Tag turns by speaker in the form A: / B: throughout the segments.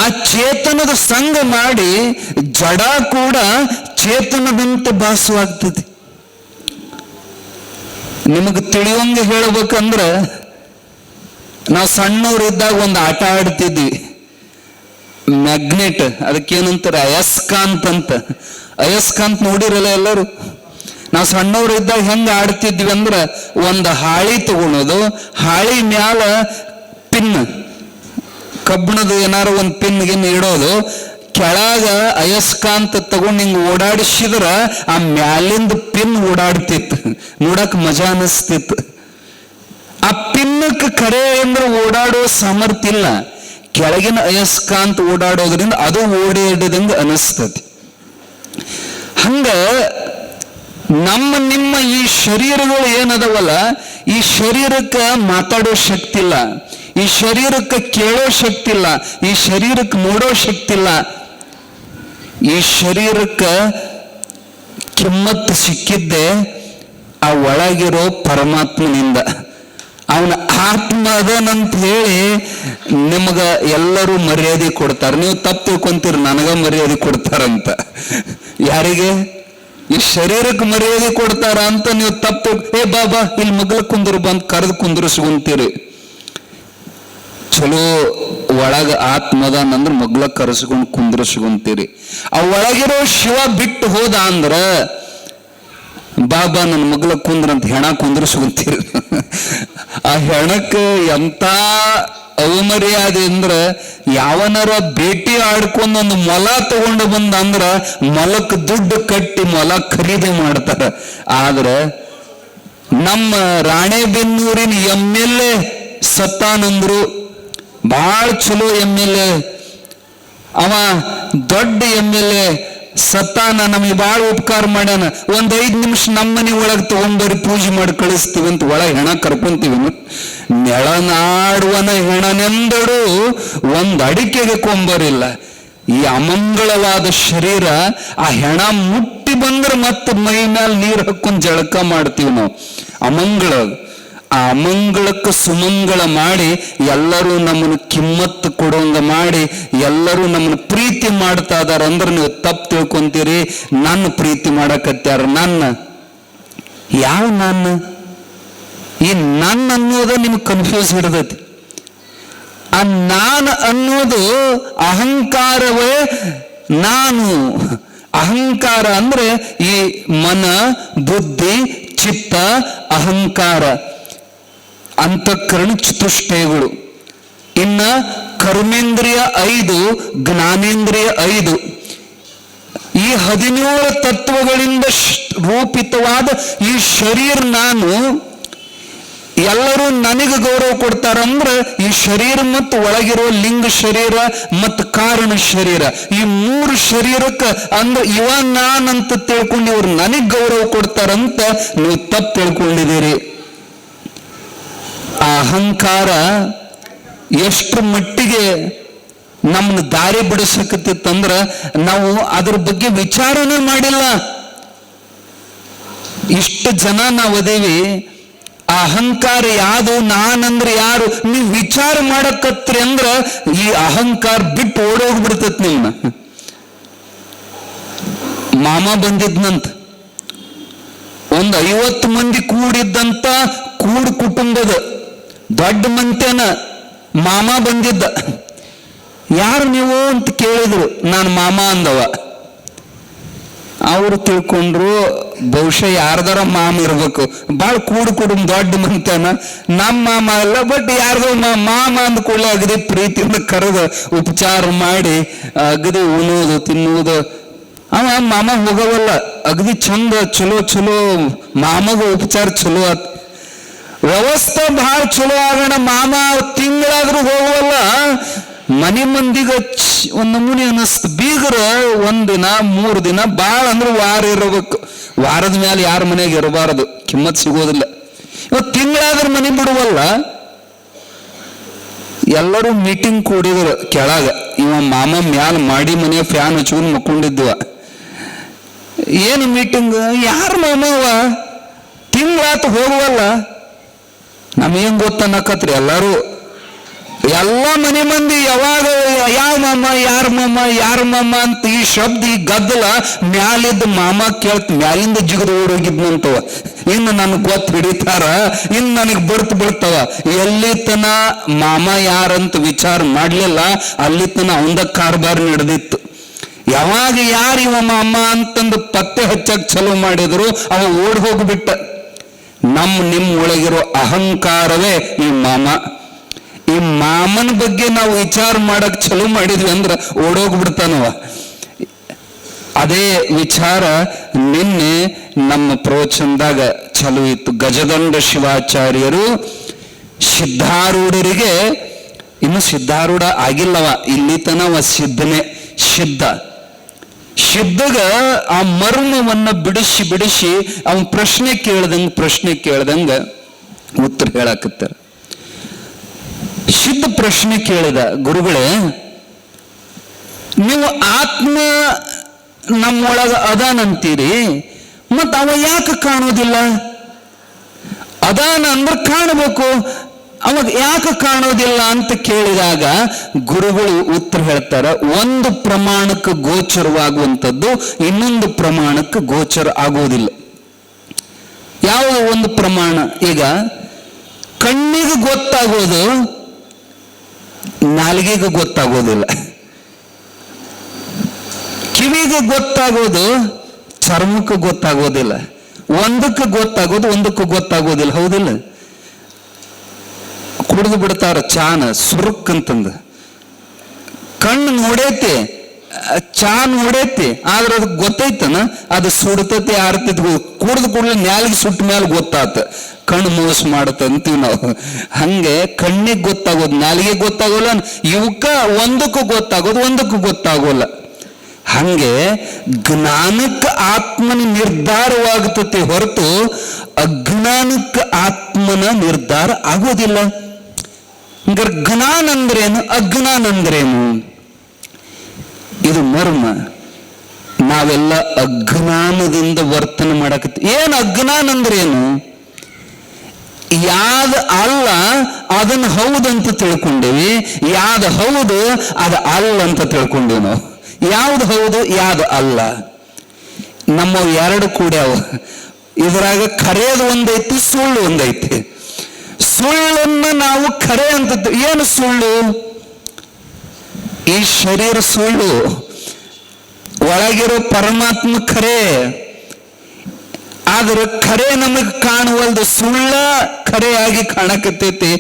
A: ಆ ಚೇತನದ ಸಂಘ ಮಾಡಿ ಜಡ ಕೂಡ ಚೇತನದಂತೆ ಭಾಸವಾಗ್ತದೆ. ನಿಮಗೆ ತಿಳಿಯೋಂಗೆ ಹೇಳ್ಬೇಕಂದ್ರ, ನಾವು ಸಣ್ಣವರಿದ್ದಾಗ ಒಂದು ಆಟ ಆಡ್ತಿದ್ವಿ, ಮ್ಯಾಗ್ನೆಟ್, ಅದಕ್ಕೇನಂತಾರೆ ಅಯಸ್ಕಾಂತ್ ಅಂತ. ಅಯಸ್ಕಾಂತ್ ನೋಡಿರಲ್ಲ ಎಲ್ಲರೂ. ನಾವು ಸಣ್ಣವರಿದ್ದಾಗ ಹೆಂಗ ಆಡ್ತಿದ್ವಿ ಅಂದ್ರೆ, ಒಂದು ಹಾಳಿ ತಗೊಳೋದು, ಹಾಳಿ ಮ್ಯಾಲ ಪಿನ್, ಕಬ್ಬಿಣದ ಏನಾರ ಒಂದು ಪಿನ್ಗೆ ಇಡೋದು, ಕೆಳಗ ಅಯಸ್ಕಾಂತ ತಗೊಂಡು ಹಿಂಗ್ ಓಡಾಡಿಸಿದ್ರ ಆ ಮ್ಯಾಲಿಂದ ಪಿನ್ ಓಡಾಡ್ತಿತ್ತು, ನೋಡಕ್ ಮಜಾ ಅನಿಸ್ತಿತ್ತು. ಆ ಪಿನ್ನಕ್ಕೆ ಕರೆ ಅಂದ್ರೆ ಓಡಾಡೋ ಸಾಮರ್ಥ್ಯ ಇಲ್ಲ, ಕೆಳಗಿನ ಅಯಸ್ಕಾಂತ ಓಡಾಡೋದ್ರಿಂದ ಅದು ಓಡಾಡದಂಗ ಅನಿಸ್ತತಿ. ಹಂಗ ನಿಮ್ಮ ಈ ಶರೀರಗಳು ಏನದವಲ್ಲ, ಈ ಶರೀರಕ್ಕೆ ಮಾತಾಡೋ ಶಕ್ತಿ ಇಲ್ಲ, ಈ ಶರೀರಕ್ಕೆ ಕೇಳೋ ಶಕ್ತಿ ಇಲ್ಲ, ಈ ಶರೀರಕ್ಕೆ ನೋಡೋ ಶಕ್ತಿ ಇಲ್ಲ. ಈ ಶರೀರಕ್ಕೆ ಕಿಮ್ಮತ್ತು ಸಿಕ್ಕಿದ್ದೆ ಆ ಒಳಗಿರೋ ಪರಮಾತ್ಮನಿಂದ. ಅವನ ಆತ್ಮ ಅದನಂತ ಹೇಳಿ ನಿಮಗ ಎಲ್ಲರೂ ಮರ್ಯಾದೆ ಕೊಡ್ತಾರೆ. ನೀವು ತಪ್ಪು ತಿಳ್ಕೊಂತೀರಿ, ನನಗ ಮರ್ಯಾದೆ ಕೊಡ್ತಾರಂತ. ಯಾರಿಗೆ? ಈ ಶರೀರಕ್ಕೆ ಮರ್ಯಾದೆ ಕೊಡ್ತಾರ ಅಂತ ನೀವು ತಪ್ಪು, ಏ ಬಾಬಾ ಇಲ್ಲಿ ಮಗ್ಲ ಕುಂದ್ರು ಬಂದು ಕರೆದು ಕುಂದ್ರಸ್ಕೊಂತೀರಿ. ಚಲೋ ಒಳಗ ಆತ್ಮದನಂದ್ರ ಮಗ್ಲ ಕರೆಸ್ಕೊಂಡು ಕುಂದ್ರಸ್ಕೊಂತೀರಿ. ಆ ಒಳಗಿರೋ ಶಿವ ಬಿಟ್ಟು ಹೋದ ಅಂದ್ರ ಬಾಬಾ ನನ್ನ ಮಗ್ಲ ಕುಂದ್ರ ಅಂತ ಹೆಣ ಕುಂದ್ರಸ್ಕೊಂತೀರಿ. ಆ ಹೆಣಕ್ಕೆ ಎಂತ ಅವಮರ್ಯಾದೆ ಅಂದ್ರ, ಯಾವನಾರ ಭೇಟಿ ಆಡ್ಕೊಂಡು ಒಂದು ಮೊಲ ತಗೊಂಡು ಬಂದ ಅಂದ್ರ ಮೊಲಕ್ ದುಡ್ಡು ಕಟ್ಟಿ ಮೊಲ ಖರೀದಿ ಮಾಡ್ತಾರ. ಆದ್ರ ನಮ್ಮ ರಾಣೆಬೆನ್ನೂರಿನ MLA ಸತ್ತಾನಂದ್ರು, ಭಾಳ ಚಲೋ MLA ಅವ, ದೊಡ್ಡ MLA ಸತ್ತಾನ, ನಮಗೆ ಭಾಳ ಉಪಕಾರ ಮಾಡ್ಯಾನ. 5 ನಿಮಿಷ ನಮ್ಮನೆ ಒಳಗೆ ತಗೊಂಡ್ಬರಿ ಪೂಜೆ ಮಾಡಿ ಕಳಿಸ್ತೀವಿ ಅಂತ ಒಳಗೆ ಹೆಣ ಕರ್ಕೊಂತೀವಿ. ನೆಳನಾಡುವನ ಹೆಣನೆಂದಡು ಒಂದು ಅಡಿಕೆಗೆ ಕೊಂಬರಿಲ್ಲ. ಈ ಅಮಂಗಳವಾದ ಶರೀರ, ಆ ಹೆಣ ಮುಟ್ಟಿ ಬಂದ್ರೆ ಮತ್ತೆ ಮೈ ಮೇಲೆ ನೀರು ಹಾಕೊಂಡು ಜಳಕ ಮಾಡ್ತೀವಿ ನಾವು. ಅಮಂಗಳ, ಆ ಅಮಂಗಳಕ್ಕೆ ಸುಮಂಗಳ ಮಾಡಿ ಎಲ್ಲರೂ ನಮ್ಮನ್ನು ಕಿಮ್ಮತ್ತು ಕೊಡೋಂಗ ಮಾಡಿ ಎಲ್ಲರೂ ನಮ್ಮನ್ನು ಪ್ರೀತಿ ಮಾಡ್ತಾ ಇದಾರ ಅಂದ್ರೆ ನೀವು ತಪ್ಪು ತಿಳ್ಕೊಂತೀರಿ. ನನ್ನ ಪ್ರೀತಿ ಮಾಡಕತ್ಯಾರ. ನನ್ನ ಯಾವ ನನ್ನ? ಈ ನನ್ನ ಅನ್ನೋದು ನಿಮ್ಗೆ ಕನ್ಫ್ಯೂಸ್ ಹಿಡ್ದೈತಿ. ಆ ನಾನು ಅನ್ನೋದು ಅಹಂಕಾರವೇ ನಾನು. ಅಹಂಕಾರ ಅಂದ್ರೆ ಈ ಮನ, ಬುದ್ಧಿ, ಚಿತ್ತ, ಅಹಂಕಾರ, ಅಂತಃಕರಣ ಚತುಷ್ಟಯಗಳು. ಇನ್ನ ಕರ್ಮೇಂದ್ರಿಯ 5, ಜ್ಞಾನೇಂದ್ರಿಯ 5. ಈ 17 ತತ್ವಗಳಿಂದ ರೂಪಿತವಾದ ಈ ಶರೀರ ನಾನು. ಎಲ್ಲರೂ ನನಗೆ ಗೌರವ ಕೊಡ್ತಾರಂದ್ರೆ ಈ ಶರೀರ ಮತ್ತು ಒಳಗಿರೋ ಲಿಂಗ ಶರೀರ ಮತ್ತು ಕಾರಣ ಶರೀರ, ಈ 3 ಶರೀರಕ್ಕೆ ಅಂದ್ರೆ ಇವ ನಾನಂತ ತಿಳ್ಕೊಂಡು ಇವ್ರು ನನಗೆ ಗೌರವ ಕೊಡ್ತಾರಂತ ನೀವು ತಪ್ಪು ತಿಳ್ಕೊಂಡಿದ್ದೀರಿ. ಆ ಅಹಂಕಾರ ಎಷ್ಟು ಮಟ್ಟಿಗೆ ನಮ್ಮನ್ನು ದಾರಿ ಬಿಡಿಸಕತ್ತಿತ್ತಂದ್ರ ನಾವು ಅದ್ರ ಬಗ್ಗೆ ವಿಚಾರನೇ ಮಾಡಿಲ್ಲ. ಇಷ್ಟು ಜನ ನಾವು ಅದೇವಿ, ಆ ಅಹಂಕಾರ ಯಾವುದು, ನಾನಂದ್ರೆ ಯಾರು ನೀವು ವಿಚಾರ ಮಾಡಕತ್ರಿ ಅಂದ್ರ ಈ ಅಹಂಕಾರ ಬಿಟ್ಟು ಓಡೋಗ್ಬಿಡ್ತತ್ ನಿಮ್ನ. ಮಾಮ ಬಂದಿದ್ನಂತ, ಒಂದು 50 ಮಂದಿ ಕೂಡಿದ್ದಂತ ಕೂಡು ಕುಟುಂಬದ ದೊಡ್ಡ ಮಂತ್ಯನ ಮಾಮ ಬಂದಿದ್ದ. ಯಾರು ನೀವು ಅಂತ ಕೇಳಿದ್ರು, ನಾನು ಮಾಮ ಅಂದವ. ಅವರು ತಿಳ್ಕೊಂಡ್ರು ಬಹುಶಃ ಯಾರ್ದಾರ ಮಾಮ ಇರ್ಬೇಕು, ಭಾಳ ಕೂಡು ದೊಡ್ಡ ಮಂತ್ಯನ, ನಮ್ಮ ಮಾಮ ಅಲ್ಲ, ಬಟ್ ಯಾರ್ದೋ ಮಾಮ ಅಂದ ಕೂಡಲೇ ಅಗದಿ ಪ್ರೀತಿಯಿಂದ ಕರೆದು ಉಪಚಾರ ಮಾಡಿ ಅಗದಿ ಉಣ್ಣೋದು ತಿನ್ನುವುದು. ಅವ ಮಾಮ ಹೋಗವಲ್ಲ, ಅಗದಿ ಚಂದ ಚಲೋ ಮಾಮಗ ಉಪಚಾರ ಚಲೋ ಆತ್. ವ್ಯವಸ್ಥೆ ಭಾಳ ಚಲೋ ಆಗೋಣ, ಮಾಮ ತಿಂಗಳಾದ್ರೂ ಹೋಗವಲ್ಲ. ಮನೆ ಮಂದಿಗ ಒಂದು ನಮೂನಿ ಅನ್ನಿಸ್ತು. ಬೀಗರ 1 ದಿನ 3 ದಿನ, ಭಾಳ ಅಂದ್ರೆ ವಾರ ಇರಬೇಕು. ವಾರದ ಮೇಲೆ ಯಾರ ಮನೆಗೆ ಇರಬಾರದು, ಕಿಮ್ಮತ್ ಸಿಗೋದಿಲ್ಲ. ಇವತ್ತು ತಿಂಗಳಾದ್ರೆ ಮನೆ ಬಿಡುವಲ್ಲ. ಎಲ್ಲರೂ ಮೀಟಿಂಗ್ ಕೂಡಿದ್ರು ಕೆಳಗ. ಇವ ಮಾಮ ಮ್ಯಾಲ ಮಾಡಿ ಮನೆ ಫ್ಯಾನ್ ಹಚ್ಕೊಂಡು ಮಕ್ಕೊಂಡಿದ್ವ. ಏನು ಮೀಟಿಂಗ್? ಯಾರ ಮಾಮವ ತಿಂಗಳಾತು ಹೋಗುವಲ್ಲ. ನಮಗೇನ್ ಗೊತ್ತನ್ನಕತ್ರಿ ಎಲ್ಲರೂ, ಎಲ್ಲ ಮನೆ ಮಂದಿ ಯಾವಾಗ ಯಾವ ಮಾಮ ಯಾರ ಮಾಮ ಅಂತ ಈ ಶಬ್ದ ಈ ಗದ್ದಲ ಮ್ಯಾಲಿದ್ದ ಮಾಮ ಮ್ಯಾಲಿಂದ ಜಿಗದು ಓಡೋಗಿದ್ನಂತವ. ಇನ್ನು ನನಗೆ ಗೊತ್ತು ಹಿಡಿತಾರ, ಇನ್ನು ನನಗೆ ಬೀಳ್ತಾವ. ಎಲ್ಲಿ ತನ ಮಾಮ ಯಾರಂತ ವಿಚಾರ ಮಾಡ್ಲಿಲ್ಲ, ಅಲ್ಲಿ ತನ ಅವಂದ ಕಾರ್ಬಾರ್ ನಡೆದಿತ್ತು. ಯಾವಾಗ ಯಾರು ಇವ ಮಾಮ ಅಂತಂದು ಪತ್ತೆ ಹಚ್ಚಕ್ ಚಲೋ ಮಾಡಿದ್ರು ಅವ ಓಡ್ ಹೋಗ್ಬಿಟ್ಟ. ನಿಮ್ಮ ಒಳಗಿರೋ ಅಹಂಕಾರವೇ ಈ ಮಾಮ. ಈ ಮಾಮನ ಬಗ್ಗೆ ನಾವು ವಿಚಾರ ಮಾಡಕ್ ಚಲೋ ಮಾಡಿದ್ವಿ ಅಂದ್ರ ಓಡೋಗ್ಬಿಡ್ತಾನವ. ಅದೇ ವಿಚಾರ ನಿನ್ನೆ ನಮ್ಮ ಪ್ರವಚನದಾಗ ಚಲೋ ಇತ್ತು. ಗಜದಂಡ ಶಿವಾಚಾರ್ಯರು ಸಿದ್ಧಾರೂಢರಿಗೆ, ಇನ್ನು ಸಿದ್ಧಾರೂಢ ಆಗಿಲ್ಲವ, ಇಲ್ಲಿ ತನವ ಸಿದ್ಧಗ ಆ ಮರ್ಮವನ್ನ ಬಿಡಿಸಿ ಅವನ್ ಪ್ರಶ್ನೆ ಕೇಳ್ದಂಗ ಉತ್ತರ ಹೇಳಾಕತ್ತಾರ. ಸಿದ್ಧ ಪ್ರಶ್ನೆ ಕೇಳಿದ, ಗುರುಗಳೇ ನೀವು ಆತ್ಮ ನಮ್ಮೊಳಗ ಅದಾನಂತೀರಿ, ಮತ್ತ ಅವ ಯಾಕೆ ಕಾಣೋದಿಲ್ಲ? ಅದಾನ ಅಂದ್ರೆ ಕಾಣಬೇಕು, ಅವಾಗ ಯಾಕೆ ಕಾಣೋದಿಲ್ಲ ಅಂತ ಕೇಳಿದಾಗ ಗುರುಗಳು ಉತ್ತರ ಹೇಳ್ತಾರ, ಒಂದು ಪ್ರಮಾಣಕ್ಕೆ ಗೋಚರವಾಗುವಂಥದ್ದು ಇನ್ನೊಂದು ಪ್ರಮಾಣಕ್ಕೆ ಗೋಚರ ಆಗೋದಿಲ್ಲ. ಯಾವ ಒಂದು ಪ್ರಮಾಣ? ಈಗ ಕಣ್ಣಿಗೆ ಗೊತ್ತಾಗೋದು ನಾಲಿಗೆಗೆ ಗೊತ್ತಾಗೋದಿಲ್ಲ, ಕಿವಿಗೆ ಗೊತ್ತಾಗೋದು ಚರ್ಮಕ್ಕೆ ಗೊತ್ತಾಗೋದಿಲ್ಲ, ಒಂದಕ್ಕೆ ಗೊತ್ತಾಗೋದು ಒಂದಕ್ಕೆ ಗೊತ್ತಾಗೋದಿಲ್ಲ. ಹೌದಿಲ್ಲ? ಕುಡಿದು ಬಿಡ್ತಾರ ಚಾನ ಸುರುಕ್ ಅಂತಂದ, ಕಣ್ಣು ನೋಡೈತಿ, ಚಾ ನೋಡೈತಿ, ಆದ್ರೆ ಅದಕ್ಕೆ ಗೊತ್ತೈತನ ಅದು ಸುಡ್ತೈತಿ ಆರ್ತೈತಿ. ಕುಡ್ದು ಕೂಡಲೇ ನ್ಯಾಲಿಗೆ ಸುಟ್ಟ ಮೇಲೆ ಗೊತ್ತಾತ ಕಣ್ಣು ಮೋಸ ಮಾಡತ್ತಂತೀವಿ ನಾವು. ಹಂಗೆ ಕಣ್ಣಿಗೆ ಗೊತ್ತಾಗೋದು ನಾಲಿಗೆ ಗೊತ್ತಾಗೋಲ್ಲ, ಇವಕ್ಕ ಒಂದಕ್ಕೂ ಗೊತ್ತಾಗೋದು ಒಂದಕ್ಕೂ ಗೊತ್ತಾಗೋಲ್ಲ. ಹಂಗೆ ಜ್ಞಾನಕ್ಕೆ ಆತ್ಮನ ನಿರ್ಧಾರವಾಗುತ್ತದೆ ಹೊರತು ಅಜ್ಞಾನಕ್ಕೆ ಆತ್ಮನ ನಿರ್ಧಾರ ಆಗೋದಿಲ್ಲ. ಹಂಗಾರೆ ಜ್ಞಾನ ಅಂದ್ರೇನು, ಅಜ್ಞಾನ ಅಂದ್ರೇನು? ಇದು ಮರ್ಮ. ನಾವೆಲ್ಲ ಅಜ್ಞಾನದಿಂದ ವರ್ತನೆ ಮಾಡಕತ್ತೀವಿ. ಏನು ಅಜ್ಞಾನ ಅಂದ್ರೇನು? ಯಾದ ಅಲ್ಲ ಅದನ್ನ ಹೌದಂತ ತಿಳ್ಕೊಂಡೇವಿ, ಯಾದ ಹೌದು ಅದು ಅಲ್ಲ ಅಂತ ತಿಳ್ಕೊಂಡೇವಿ ನಾವು. ಯಾವ್ದು ಹೌದು ಯಾವ್ದು ಅಲ್ಲ? ನಮ್ಮ ಎರಡು ಕೂಡ್ಯಾವ. ಇದ್ರಾಗ ಖರೆಯದು ಒಂದೈತಿ, ಸುಳ್ಳು ಒಂದೈತಿ. ಸುಳ್ಳನ್ನ ನಾವು ಖರೆ ಅಂತ, ಏನು ಸುಳ್ಳು? ಈ ಶರೀರ ಸುಳ್ಳು, ಒಳಗಿರೋ ಪರಮಾತ್ಮ ಖರೆ. ಆದ್ರೆ ಖರೆ ನಮಗ್ ಕಾಣುವಲ್ದು, ಸುಳ್ಳ ಖರೆಯಾಗಿ ಕಾಣಕತ್ತೈತಿ.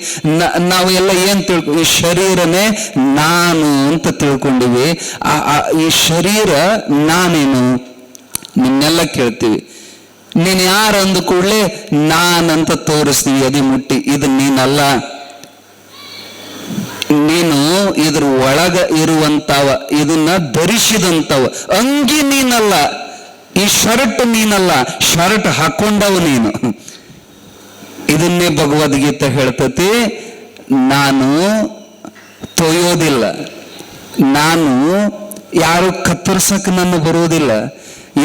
A: ನಾವು ಎಲ್ಲ ಏನ್ ಈ ಶರೀರನೇ ನಾನು ಅಂತ ತಿಳ್ಕೊಂಡಿವಿ. ಈ ಶರೀರ ನಾನೇನು? ನಿನ್ನೆಲ್ಲ ಕೇಳ್ತೀವಿ, ನೀನ್ ಯಾರು ಅಂದ ಕೂಡಲೇ ನಾನಂತ ತೋರಿಸ್ತೀವಿ ಎದಿ ಮುಟ್ಟಿ. ಇದು ನೀನಲ್ಲ, ನೀನು ಇದ್ರ ಒಳಗ ಇರುವಂತವ, ಇದನ್ನ ಧರಿಸಿದಂತವ. ಅಂಗಿ ನೀನಲ್ಲ, ಈ ಶರ್ಟ್ ನೀನಲ್ಲ, ಶರ್ಟ್ ಹಾಕೊಂಡವ ನೀನು. ಇದನ್ನೇ ಭಗವದ್ಗೀತೆ ಹೇಳ್ತತಿ. ನಾನು ತೊಯ್ಯೋದಿಲ್ಲ, ನಾನು ಯಾರು ಕತ್ತರ್ಸಕ್ ನನ್ನ ಬರೋದಿಲ್ಲ,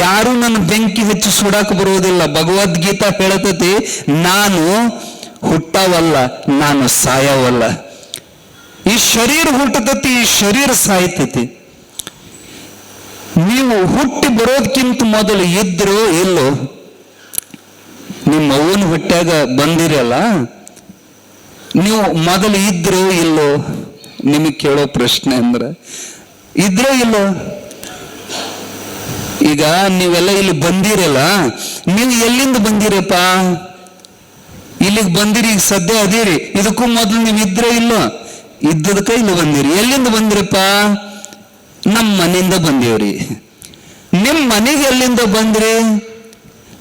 A: ಯಾರು ನನ್ನ ಬೆಂಕಿ ಹಚ್ಚಿ ಸುಡಾಕ್ ಬರೋದಿಲ್ಲ. ಭಗವದ್ಗೀತಾ ಹೇಳ್ತತಿ, ನಾನು ಹುಟ್ಟವಲ್ಲ, ನಾನು ಸಾಯವಲ್ಲ. ಈ ಶರೀರ ಹುಟ್ಟತತಿ, ಈ ಶರೀರ ಸಾಯ್ತತಿ. ನೀವು ಹುಟ್ಟಿ ಬರೋದಕ್ಕಿಂತ ಮೊದಲು ಇದ್ರು ಇಲ್ಲೋ? ನಿಮ್ಮ ಅವ್ವನ ಹೊಟ್ಯಾಗ ಬಂದಿರಲ್ಲ, ನೀವು ಮೊದಲು ಇದ್ರು ಇಲ್ಲೋ? ನಿಮಗೆ ಕೇಳೋ ಪ್ರಶ್ನೆ ಅಂದ್ರೆ ಇದ್ರೋ ಇಲ್ಲೋ? ಈಗ ನೀವೆಲ್ಲ ಇಲ್ಲಿ ಬಂದಿರಲ್ಲ, ನೀವು ಎಲ್ಲಿಂದ ಬಂದಿರಪ್ಪ? ಇಲ್ಲಿಗೆ ಬಂದಿರಿ, ಈಗ ಸದ್ಯ ಅದೀರಿ. ಇದಕ್ಕೂ ಮೊದಲು ನೀವು ಇದ್ರೋ ಇಲ್ಲೋ? ಇದ್ದದಕ್ಕ ಇಲ್ಲಿ ಬಂದಿರಿ. ಎಲ್ಲಿಂದ ಬಂದಿರಪ್ಪ? ನಮ್ಮ ಮನೆಯಿಂದ ಬಂದೇವ್ರಿ. ನಿಮ್ಮ ಮನೆಗೆ ಎಲ್ಲಿಂದ ಬಂದ್ರಿ?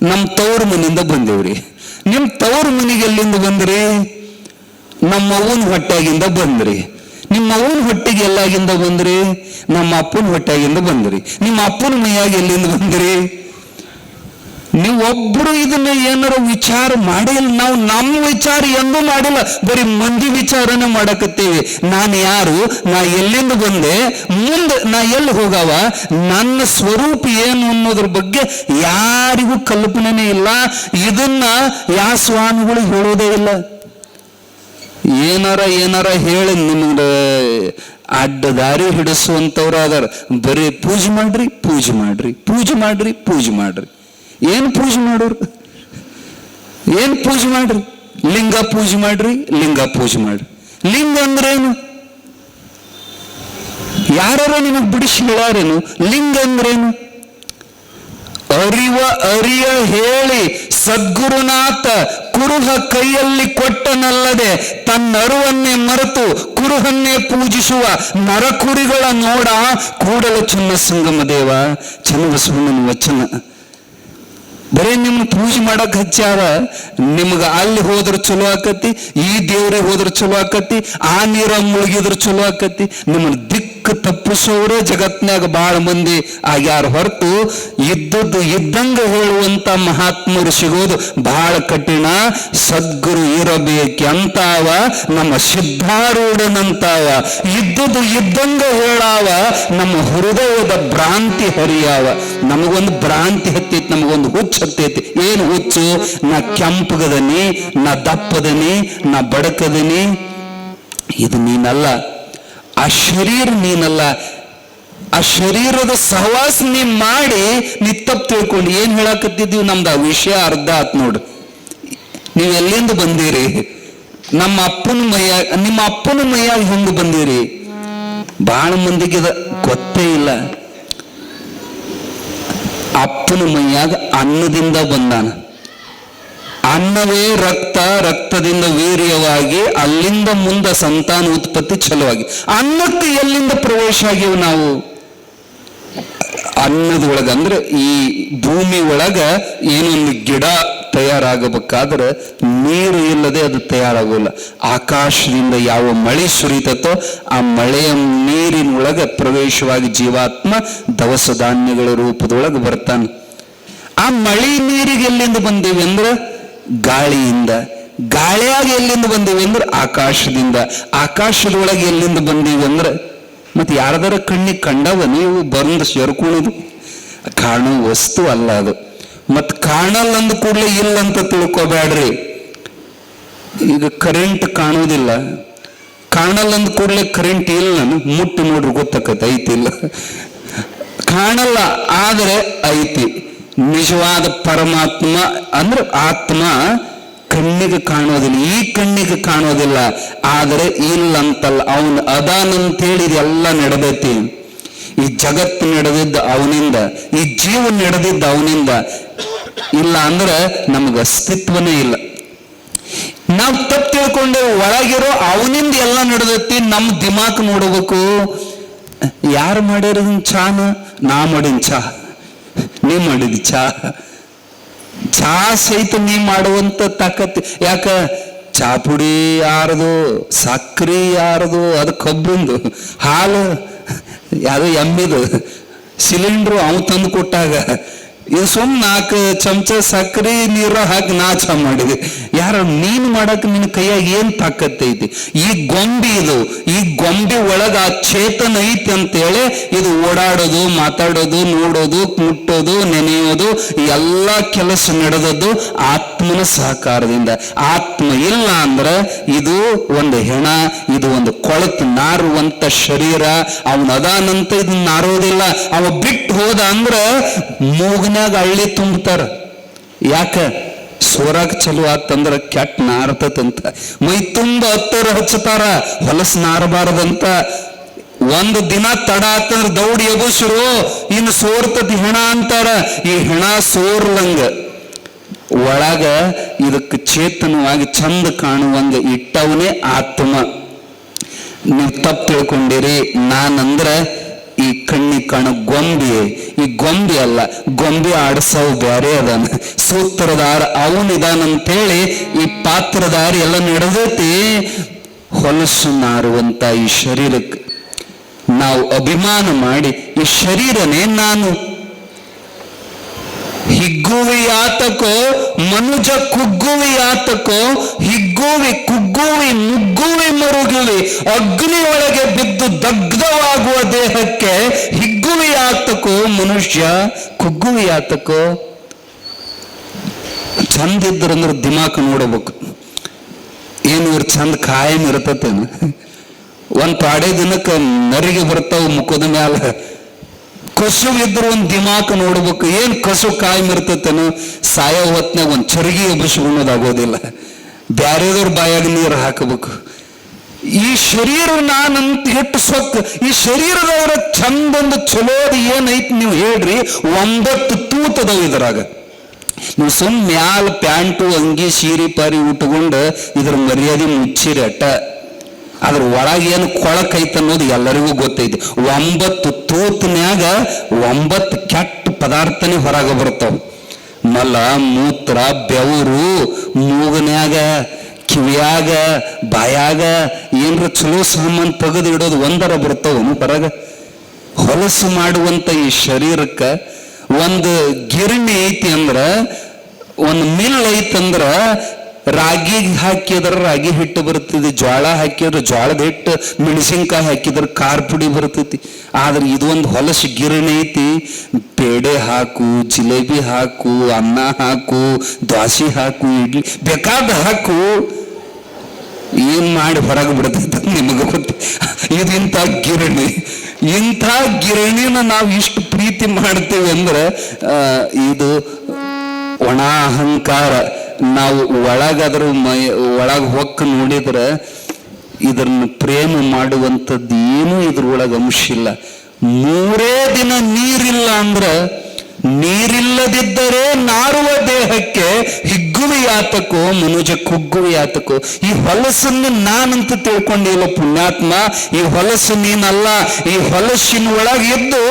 A: ನಮ್ಮ ತವ್ರ ಮನೆಯಿಂದ ಬಂದೇವ್ರಿ. ನಿಮ್ಮ ತವ್ರ ಮನೆಗೆ ಎಲ್ಲಿಂದ ಬಂದ್ರಿ? ನಮ್ಮ ಅವ್ವನ ಹೊಟ್ಟಾಗಿಂದ ಬಂದ್ರಿ. ನಿಮ್ಮ ಅವ್ವನ ಹೊಟ್ಟೆಗೆ ಎಲ್ಲಾಗಿಂದ ಬಂದ್ರಿ? ನಮ್ಮ ಅಪ್ಪನ ಹೊಟ್ಟಾಗಿಂದ ಬಂದ್ರಿ. ನಿಮ್ಮ ಅಪ್ಪನ ಮೈಯಾಗಿ ಎಲ್ಲಿಂದ ಬಂದ್ರಿ? ನೀವೊಬ್ರು ಇದನ್ನ ಏನಾರ ವಿಚಾರ ಮಾಡಿಲ್ಲ. ನಾವು ನಮ್ಮ ವಿಚಾರ ಎಂದೂ ಮಾಡಿಲ್ಲ, ಬರೀ ಮಂದಿ ವಿಚಾರನೇ ಮಾಡಕತ್ತೀವಿ. ನಾನು ಯಾರು, ನಾ ಎಲ್ಲಿಂದ ಬಂದೆ, ಮುಂದೆ ನಾ ಎಲ್ಲಿ ಹೋಗವ, ನನ್ನ ಸ್ವರೂಪ ಏನು ಅನ್ನೋದ್ರ ಬಗ್ಗೆ ಯಾರಿಗೂ ಕಲ್ಪನೆನೇ ಇಲ್ಲ. ಇದನ್ನ ಯಾ ಸ್ವಾಮಿಗಳು ಹೇಳೋದೇ ಇಲ್ಲ. ಏನಾರ ಹೇಳಿ ನಿಮ್ಗೆ ಅಡ್ಡ ದಾರಿ ಹಿಡಿಸುವಂತವ್ರು ಅದಾರ. ಬರೀ ಪೂಜೆ ಮಾಡ್ರಿ, ಪೂಜೆ ಮಾಡ್ರಿ, ಪೂಜೆ ಮಾಡ್ರಿ, ಪೂಜೆ ಮಾಡ್ರಿ. ಏನ್ ಪೂಜೆ ಮಾಡೋರು? ಏನ್ ಪೂಜೆ ಮಾಡ್ರಿ? ಲಿಂಗ ಪೂಜೆ ಮಾಡ್ರಿ, ಲಿಂಗ ಪೂಜೆ ಮಾಡ್ರಿ. ಲಿಂಗ ಅಂದ್ರೇನು? ಯಾರು ನಿಮಗ್ ಬಿಡಿಸಿ ಹೇಳಾರೇನು? ಲಿಂಗ ಅಂದ್ರೇನು? ಅರಿಯ ಹೇಳಿ ಸದ್ಗುರುನಾಥ ಕುರುಹ ಕೈಯಲ್ಲಿ ಕೊಟ್ಟನಲ್ಲದೆ ತನ್ನರುವನ್ನೇ ಮರೆತು ಕುರುಹನ್ನೇ ಪೂಜಿಸುವ ನರಕುರಿಗಳ ನೋಡ ಕೂಡಲ ಚೆನ್ನ ಸಂಗಮ ದೇವ. ಚನ್ನಬಸವಣ್ಣನ ವಚನ. ಬರೀ ನಿಮ್ಮ ಪೂಜೆ ಮಾಡಕ್ ಹಚ್ಚಾರ. ನಿಮ್ಗ ಅಲ್ಲಿ ಹೋದ್ರ ಚಲೋ ಆಕತಿ, ಈ ದೇವ್ರಿಗೆ ಹೋದ್ರ ಚಲೋ ಆಕತಿ, ಆ ನೀರ ಮುಳುಗಿದ್ರ ಚಲೋ ಆಕತಿ. ನಿಮ್ಮನ್ನ ದಿಕ್ಕು ತಪ್ಪಿಸೋರೇ ಜಗತ್ನ್ಯಾಗ ಬಹಳ ಮಂದಿ ಆಗ್ಯಾರ ಹೊರತು ಇದ್ದದ್ದು ಇದ್ದಂಗ ಹೇಳುವಂತ ಮಹಾತ್ಮರು ಸಿಗೋದು ಬಹಳ ಕಠಿಣ. ಸದ್ಗುರು ಇರಬೇಕಂತಾವ, ನಮ್ಮ ಸಿದ್ಧಾರೂಢನಂತಾವ. ಇದ್ದದ್ದು ಇದ್ದಂಗ ಹೇಳಾವ, ನಮ್ಮ ಹೃದಯದ ಭ್ರಾಂತಿ ಹರಿಯಾವ. ನಮಗೊಂದು ಭ್ರಾಂತಿ ಹತ್ತೈತಿ, ನಮಗೊಂದು ಹುಚ್ಚ ಹತ್ತೈತಿ. ಏನು ಹುಚ್ಚು? ನಾ ಕೆಂಪಗದನಿ, ನಾ ದಪ್ಪದನಿ, ನಾ ಬಡಕದನಿ. ಇದು ನೀನಲ್ಲ. ಆ ಶರೀರ ನೀನಲ್ಲ. ಆ ಶರೀರದ ಸಹವಾಸ ನೀ ಮಾಡಿ ನೀ ತಪ್ಪು ತಿಳ್ಕೊಂಡು ಏನ್ ಹೇಳಕತ್ತಿದ್ದೀವಿ? ನಮ್ದು ಆ ವಿಷಯ ಅರ್ಧ ಆತ್ ನೋಡ್ರಿ. ನೀವು ಎಲ್ಲಿಂದ ಬಂದಿರಿ? ನಮ್ಮ ಅಪ್ಪನ ಮೈಯಾಗ, ನಿಮ್ಮ ಅಪ್ಪನ ಮೈಯಾಗ ಹೆಂಗ ಬಂದಿರಿ? ಬಹಳ ಮಂದಿಗೆ ಗೊತ್ತೇ ಇಲ್ಲ. ಅಪ್ಪನ ಮೈಯಾಗ ಅನ್ನದಿಂದ ಬಂದಾನ. ಅನ್ನವೇ ರಕ್ತ, ರಕ್ತದಿಂದ ವೀರ್ಯವಾಗಿ ಅಲ್ಲಿಂದ ಮುಂದೆ ಸಂತಾನ ಉತ್ಪತ್ತಿ ಚಲುವಾಗಿ. ಅನ್ನಕ್ಕೆ ಎಲ್ಲಿಂದ ಪ್ರವೇಶ ಆಗಿವ್ ನಾವು? ಅನ್ನದೊಳಗ ಅಂದ್ರೆ ಈ ಭೂಮಿ ಒಳಗ ಏನೊಂದು ಗಿಡ ತಯಾರಾಗಬೇಕಾದ್ರೆ ನೀರು ಇಲ್ಲದೆ ಅದು ತಯಾರಾಗೋಲ್ಲ. ಆಕಾಶದಿಂದ ಯಾವ ಮಳೆ ಸುರಿತತೋ ಆ ಮಳೆಯ ನೀರಿನೊಳಗ ಪ್ರವೇಶವಾಗಿ ಜೀವಾತ್ಮ ದವಸ ಧಾನ್ಯಗಳ ರೂಪದೊಳಗೆ ಬರ್ತಾನೆ. ಆ ಮಳೆ ನೀರಿಗೆ ಎಲ್ಲಿಂದ ಬಂದೀವಿ ಅಂದ್ರೆ ಗಾಳಿಯಿಂದ. ಗಾಳಿಯಾಗಿ ಎಲ್ಲಿಂದ ಬಂದೀವಿ ಅಂದ್ರೆ ಆಕಾಶದಿಂದ. ಆಕಾಶದೊಳಗೆ ಎಲ್ಲಿಂದ ಬಂದೀವಿ ಅಂದ್ರೆ ಮತ್ತೆ ಯಾರದಾರ ಕಣ್ಣಿಗೆ ಕಂಡವ ನೀವು ಬಂದು ಸೇರ್ಕೊಳ್ಳೋದು? ಕಾಣೋ ವಸ್ತು ಅಲ್ಲ ಅದು. ಮತ್ ಕಾಣಲ್ಲ ಅಂದ ಕೂಡಲೇ ಇಲ್ಲ ಅಂತ ತಿಳ್ಕೊಬೇಡ್ರಿ. ಈಗ ಕರೆಂಟ್ ಕಾಣೋದಿಲ್ಲ, ಕಾಣಲ್ಲ ಅಂದ ಕೂಡಲೇ ಕರೆಂಟ್ ಇಲ್ಲ. ನಾನು ಮುಟ್ಟಿ ನೋಡ್ರಿ ಗೊತ್ತಾಕತ್ತೆ ಐತಿಲ್ಲ. ಕಾಣಲ್ಲ ಆದ್ರೆ ಐತಿ. ನಿಜವಾದ ಪರಮಾತ್ಮ ಅಂದ್ರೆ ಆತ್ಮ ಕಣ್ಣಿಗೆ ಕಾಣೋದಿಲ್ಲ, ಈ ಕಣ್ಣಿಗೆ ಕಾಣೋದಿಲ್ಲ. ಆದರೆ ಇಲ್ಲ ಅಂತಲ್ಲ, ಅವನು ಅದಾನಂತೇಳಿ ಇದೆಲ್ಲ ನಡೆದೈತಿ. ಈ ಜಗತ್ತು ನಡೆದಿದ್ದ ಅವನಿಂದ, ಈ ಜೀವ ನಡೆದಿದ್ದ ಅವನಿಂದ. ಇಲ್ಲ ಅಂದ್ರೆ ನಮಗ ಅಸ್ತಿತ್ವನೇ ಇಲ್ಲ. ನಾವು ತಪ್ಪು ತಿಳ್ಕೊಂಡೆ ಒಳಗಿರೋ ಅವನಿಂದ ಎಲ್ಲ ನಡೆದೈತಿ. ನಮ್ಮ ದಿಮಾಕ್ ನೋಡ್ಬೇಕು. ಯಾರು ಮಾಡ್ಯಾರ ಚಾನ? ನಾ ಮಾಡಿನ ಚಾ, ನೀ ಮಾಡಿದ ಚಾ ಸಹಿತ ನೀ ಮಾಡುವಂತ ತಾಕತ್. ಯಾಕ? ಚಾ ಪುಡಿ ಯಾರದು, ಸಕ್ರಿ ಯಾರದು, ಅದು ಕಬ್ಬಿಂದು, ಹಾಲು ಯಾವುದು ಎಮ್ಮಿದು, ಸಿಲಿಂಡ್ರು ಅವು ತಂದು ಕೊಟ್ಟಾಗ ಇದು ಸುಮ್ 4 ಚಮಚ ಸಕ್ರಿ ನೀರು ಹಾಕಿ ನಾ ಚಾ ಮಾಡಿದೆ. ಯಾರ ನೀನು ಮಾಡಕ್ ನಿನ್ನ ಕೈಯಾಗ ಏನ್ ತಾಕತ್ತೈತಿ? ಈ ಗೊಂಬಿ ಇದು, ಈ ಗೊಂಬಿ ಒಳಗ ಆ ಚೇತನ ಐತಿ ಅಂತೇಳಿ ಇದು ಓಡಾಡೋದು, ಮಾತಾಡೋದು, ನೋಡೋದು, ಮುಟ್ಟೋದು, ನೆನೆಯೋದು ಎಲ್ಲ ಕೆಲಸ ನಡೆದದ್ದು ಆತ್ಮನ ಸಹಕಾರದಿಂದ. ಆತ್ಮ ಇಲ್ಲ ಅಂದ್ರೆ ಇದು ಒಂದು ಹೆಣ, ಇದು ಒಂದು ಕೊಳತು ನಾರುವಂತ ಶರೀರ. ಅವನ ಅದಾನಂತ ಇದನ್ನ ನಾರೋದಿಲ್ಲ. ಅವ ಬಿಟ್ಟು ಹೋದ ಅಂದ್ರ ಮೂಗನ ಹಳ್ಳಿ ತುಂಬ್ತಾರ. ಯಾಕ? ಸೋರಾಕ್ ಚಲೋ ಆತಂದ್ರ ಕೆಟ್ಟ ನಾರ್ತದಂತ. ಮೈ ತುಂಬ ಹತ್ತರು ಹಚ್ಚತಾರ, ಹೊಲಸ್ ನಾರಬಾರದಂತ. ಒಂದು ದಿನ ತಡ ಆತಂದ್ರ ದೌಡಿ ಎಬಸ್ರು, ಇನ್ನು ಸೋರ್ತತಿ ಹೆಣ ಅಂತಾರ. ಈ ಹೆಣ ಸೋರ್ಲಂಗ ಒಳಗ ಇದಕ್ಕೆ ಚೇತನವಾಗಿ ಚಂದ ಕಾಣುವಂಗ ಇಟ್ಟವನೇ ಆತ್ಮ. ನೀವು ತಪ್ಪು ತಿಳ್ಕೊಂಡಿರಿ. ನಾನಂದ್ರ ಈ ಕಣ್ಣಿಗೆ ಕಾಣೋ ಗೊಂಬೆ, ಈ ಗೊಂಬೆ ಅಲ್ಲ. ಗೊಂಬೆ ಆಡ್ಸವ್ ಬ್ಯಾರೆ ಅದಾನ, ಸೂತ್ರಧಾರ ಅವನಿದಾನಂತೇಳಿ ಈ ಪಾತ್ರಧಾರಿ ಎಲ್ಲ ನಡೆದೈತಿ. ಹೊಲಸು ನಾರುವಂತ ಈ ಶರೀರಕ್ಕೆ ನಾವು ಅಭಿಮಾನ ಮಾಡಿ ಈ ಶರೀರನೇ ನಾನು. ಹಿಗ್ಗುವಿಯಾತಕೋ ಮನುಜ ಕುಗ್ಗುವಿಯಾತಕೋ, ಹಿಗ್ಗುವಿ ಕುಗ್ಗುವಿ ಮುಗ್ಗುವಿ ಮರುಗುವಿ, ಅಗ್ನಿ ಒಳಗೆ ಬಿದ್ದು ದಗ್ಧವಾಗುವ ದೇಹಕ್ಕೆ ಹಿಗ್ಗುವಿಯಾತಕೋ ಮನುಷ್ಯ, ಕುಗ್ಗುವಿಯಾತಕೋ. ಚಂದ ಇದ್ರಂದ್ರೆ ದಿಮಾಕ್ ನೋಡಬೇಕು. ಏನು ಇವ್ರು ಚಂದ ಕಾಯಂ ಇರ್ತತೇನು? ಒಂದ್ ಪಾಡೆ ದಿನಕ್ಕೆ ನರಿಗೆ ಬರ್ತಾವ ಮುಖದ ಮ್ಯಾಲ. ಕಸು ಇದ್ರು ಒಂದ್ ದಿಮಾಕ್ ನೋಡ್ಬೇಕು. ಏನ್ ಕಸು ಕಾಯಿ ಮಿರ್ತತೇನು, ಸಾಯೋ ಹೊತ್ನಾಗ ಒಂದ್ ಚರ್ಗಿ ಎಬ್ಬಿಸ್ಕೊಳ್ಳೋದಾಗೋದಿಲ್ಲ, ಬ್ಯಾರೆದವ್ರ ಬಾಯಾಗ ನೀರು ಹಾಕಬೇಕು. ಈ ಶರೀರ ನಾನಂತ ಎಷ್ಟು ಸೊಕ್ಕ, ಈ ಶರೀರದವರ ಚಂದೊಂದು ಚಲೋದು ಏನೈತಿ ನೀವು ಹೇಳ್ರಿ. 9 ತೂತದವು ಇದ್ರಾಗ. ನೀವು ಸುಮ್ ಮ್ಯಾಲ ಪ್ಯಾಂಟು ಅಂಗಿ ಸೀರೆ ಪಾರಿ ಉಟ್ಕೊಂಡು ಇದ್ರ ಮರ್ಯಾದೆ ಮುಚ್ಚಿರಿ ಅಟ್ಟ. ಅದ್ರ ಒಳಗೇನು ಕೊಳಕೈತೆ ಅನ್ನೋದು ಎಲ್ಲರಿಗೂ ಗೊತ್ತೈತಿ. 9 ತೂತ್ನ್ಯಾಗ 9 ಕೆಟ್ಟ ಪದಾರ್ಥನೇ ಹೊರಗೆ ಬರ್ತಾವ. ಮಲ, ಮೂತ್ರ, ಬೆವರು, ಮೂಗನ್ಯಾಗ, ಕಿವಿಯಾಗ, ಬಾಯಾಗ ಏನ್ರ ಚಲೋ ಸಾಮಾನು ತೆಗೆದು ಇಡೋದು ಒಂದರ ಬರ್ತಾವನು ಹೊರಗ. ಹೊಲಸು ಮಾಡುವಂತ ಈ ಶರೀರಕ್ಕ ಒಂದು ಗಿರಣಿ ಐತಿ ಅಂದ್ರ, ಒಂದು ಮಿಲ್ ಐತಂದ್ರ ರಾಗಿ ಹಾಕಿದ್ರ ರಾಗಿ ಹಿಟ್ಟು ಬರ್ತೈತಿ, ಜ್ವಾಳ ಹಾಕಿದ್ರೆ ಜ್ವಾಳದ ಹಿಟ್ಟು, ಮೆಣಸಿನ್ಕಾಯಿ ಹಾಕಿದ್ರೆ ಖಾರ ಪುಡಿ ಬರ್ತೈತಿ. ಆದ್ರೆ ಇದೊಂದು ಹೊಲಸು ಗಿರಣಿ ಐತಿ. ಪೇಡೆ ಹಾಕು, ಜಿಲೇಬಿ ಹಾಕು, ಅನ್ನ ಹಾಕು, ದ್ವಾಸಿ ಹಾಕು, ಇಡ್ಲಿ ಬೇಕಾದ ಹಾಕು, ಏನ್ ಮಾಡಿ ಹೊರಗೆ ಬಿಡ್ತೈತ ನಿಮಗೆ ಗೊತ್ತ. ಇಂಥ ಗಿರಣಿ, ಇಂಥ ಗಿರಣಿನ ನಾವು ಇಷ್ಟು ಪ್ರೀತಿ ಮಾಡ್ತೇವೆ ಅಂದ್ರೆ ಇದು ಒಣ ಅಹಂಕಾರ. ನಾವು ಒಳಗಾದ್ರೂ ಒಳಗೆ ಹೊಕ್ಕ ನೋಡಿದ್ರೆ ಇದನ್ನ ಪ್ರೇಮ ಮಾಡುವಂಥದ್ದು ಏನೂ ಇದ್ರೊಳಗೆ ಅಂಶ ಇಲ್ಲ. 3 ದಿನ ನೀರಿಲ್ಲ ಅಂದ್ರೆ, ನೀರಿಲ್ಲದಿದ್ದರೆ ನಾರುವ ದೇಹಕ್ಕೆ ಹಿಗ್ಗುವಿ ಯಾತಕೋ ಮನುಜ ಕುಗ್ಗುವಿ ಯಾತಕೋ. ಈ ಹೊಲಸನ್ನು ನಾನಂತ ತಿಳ್ಕೊಂಡಿಲ್ಲ ಪುಣ್ಯಾತ್ಮ. ಈ ಹೊಲಸು ನೀನಲ್ಲ. ಈ ಹೊಲಸಿನ ಒಳಗೆ ಇದ್ದು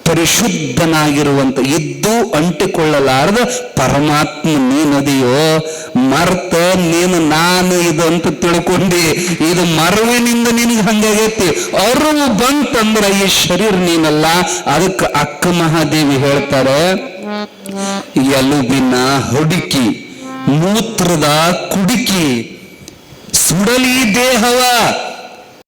A: ಪರಿಶುದ್ಧನಾಗಿರುವಂತ, ಇದ್ದು ಅಂಟಿಕೊಳ್ಳಲಾರದ ಪರಮಾತ್ಮ ನೀನದಿಯೋ. ಮರ್ತ ನೀನು ನಾನು ಇದು ಅಂತ ತಿಳ್ಕೊಂಡಿ. ಇದು ಮರವಿನಿಂದ ನಿನಗೆ ಹಂಗಾಗೈತಿ. ಅರಿವು ಬಂತಂದ್ರ ಈ ಶರೀರ ನೀನಲ್ಲ. ಅದಕ್ಕೆ ಅಕ್ಕ ಮಹಾದೇವಿ ಹೇಳ್ತಾರೆ, ಎಲುಬಿನ ಹುಡುಕಿ, ಮೂತ್ರದ ಕುಡುಕಿ, ಸುಡಲಿ ದೇಹವ